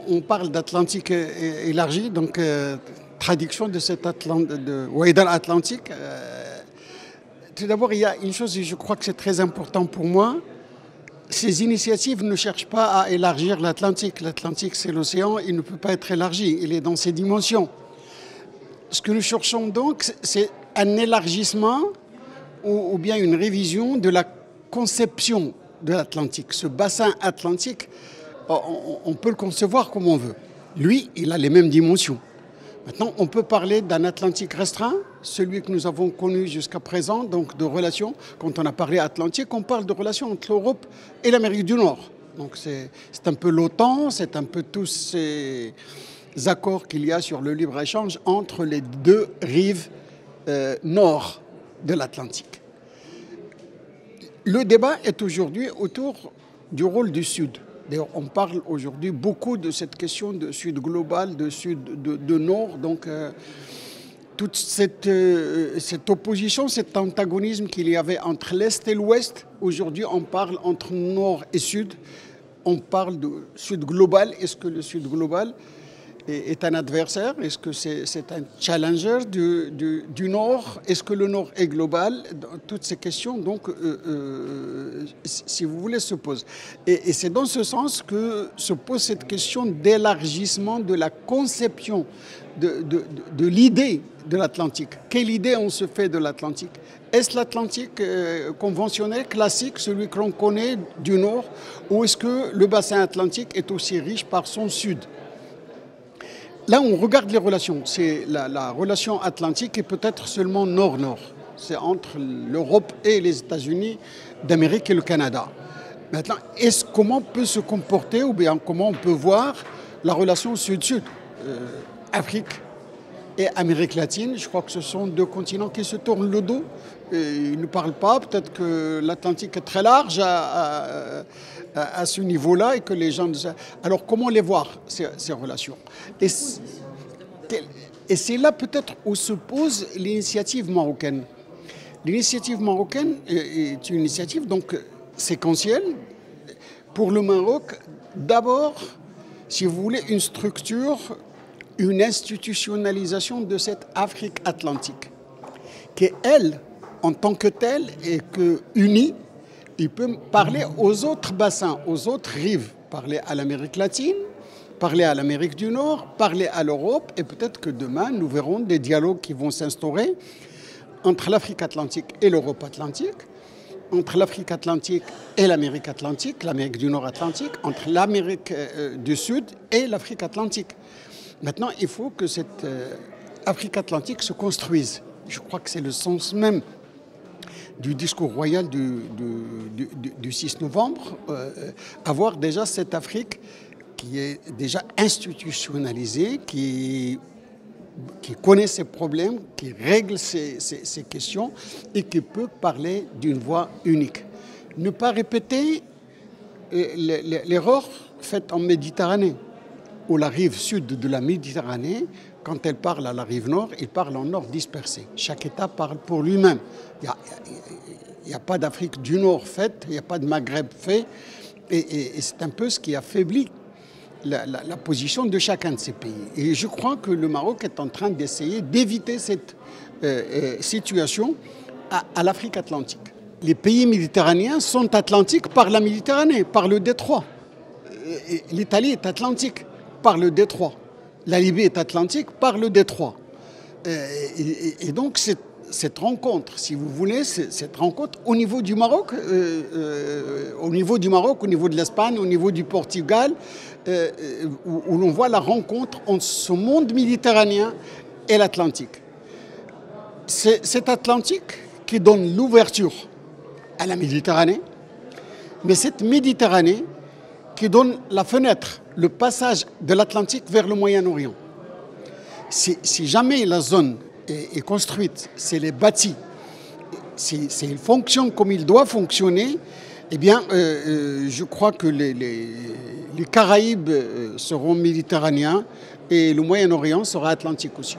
On parle d'Atlantique élargi, donc traduction de cet Ouaïda Atlantique. Tout d'abord, il y a une chose, et je crois que c'est très important pour moi. Ces initiatives ne cherchent pas à élargir l'Atlantique. L'Atlantique, c'est l'océan, il ne peut pas être élargi, il est dans ses dimensions. Ce que nous cherchons donc, c'est un élargissement ou bien une révision de la conception de l'Atlantique. Ce bassin atlantique, on peut le concevoir comme on veut. Lui, il a les mêmes dimensions. Maintenant, on peut parler d'un Atlantique restreint, celui que nous avons connu jusqu'à présent, donc de relations. Quand on a parlé Atlantique, on parle de relations entre l'Europe et l'Amérique du Nord. Donc c'est un peu l'OTAN, c'est un peu tous ces accords qu'il y a sur le libre-échange entre les deux rives nord de l'Atlantique. Le débat est aujourd'hui autour du rôle du Sud. D'ailleurs, on parle aujourd'hui beaucoup de cette question de Sud global, de Sud, de Nord. Donc, toute cette opposition, cet antagonisme qu'il y avait entre l'Est et l'Ouest, aujourd'hui, on parle entre Nord et Sud. On parle de Sud global. Est-ce que le Sud global est un adversaire? Est-ce que c'est un challenger du Nord? Est-ce que le Nord est global? Toutes ces questions, donc, si vous voulez, se posent. Et c'est dans ce sens que se pose cette question d'élargissement de la conception de l'idée de l'Atlantique. Quelle idée on se fait de l'Atlantique? Est-ce l'Atlantique conventionnel, classique, celui que l'on connaît du Nord, ou est-ce que le bassin atlantique est aussi riche par son Sud? Là, on regarde les relations. C'est la relation atlantique et peut-être seulement nord-nord. C'est entre l'Europe et les États-Unis d'Amérique et le Canada. Maintenant, comment peut se comporter ou bien comment on peut voir la relation sud-sud, Afrique et Amérique latine? Je crois que ce sont deux continents qui se tournent le dos. Ils ne parlent pas. Peut-être que l'Atlantique est très large à ce niveau-là et que les gens... Alors, comment les voir, ces relations? Et c'est là peut-être où se pose l'initiative marocaine. L'initiative marocaine est une initiative donc séquentielle. Pour le Maroc, d'abord, si vous voulez, une structure, une institutionnalisation de cette Afrique atlantique, qui, elle, en tant que telle, et que unie, il peut parler aux autres bassins, aux autres rives, parler à l'Amérique latine, parler à l'Amérique du Nord, parler à l'Europe, et peut-être que demain, nous verrons des dialogues qui vont s'instaurer entre l'Afrique atlantique et l'Europe atlantique, entre l'Afrique atlantique et l'Amérique atlantique, l'Amérique du Nord atlantique, entre l'Amérique du Sud et l'Afrique atlantique. Maintenant, il faut que cette Afrique atlantique se construise. Je crois que c'est le sens même du discours royal du 6 novembre, avoir déjà cette Afrique qui est déjà institutionnalisée, qui connaît ses problèmes, qui règle ses questions et qui peut parler d'une voix unique. Ne pas répéter l'erreur faite en Méditerranée, où la rive sud de la Méditerranée, quand elle parle à la rive nord, il parle en nord dispersé. Chaque État parle pour lui-même. Il n'y a pas d'Afrique du Nord faite, il n'y a pas de Maghreb fait. Et c'est un peu ce qui affaiblit la position de chacun de ces pays. Et je crois que le Maroc est en train d'essayer d'éviter cette situation à l'Afrique atlantique. Les pays méditerranéens sont atlantiques par la Méditerranée, par le détroit. L'Italie est atlantique par le détroit. La Libye est atlantique par le détroit. Et donc, cette rencontre, si vous voulez, cette rencontre au niveau du Maroc, au niveau de l'Espagne, au niveau du Portugal, où l'on voit la rencontre entre ce monde méditerranéen et l'Atlantique. C'est cet Atlantique qui donne l'ouverture à la Méditerranée, mais cette Méditerranée qui donne la fenêtre, le passage de l'Atlantique vers le Moyen-Orient. Si jamais la zone est construite, si elle est bâtie, si elle fonctionne comme il doit fonctionner, Eh bien, je crois que les Caraïbes seront méditerranéens et le Moyen-Orient sera atlantique aussi.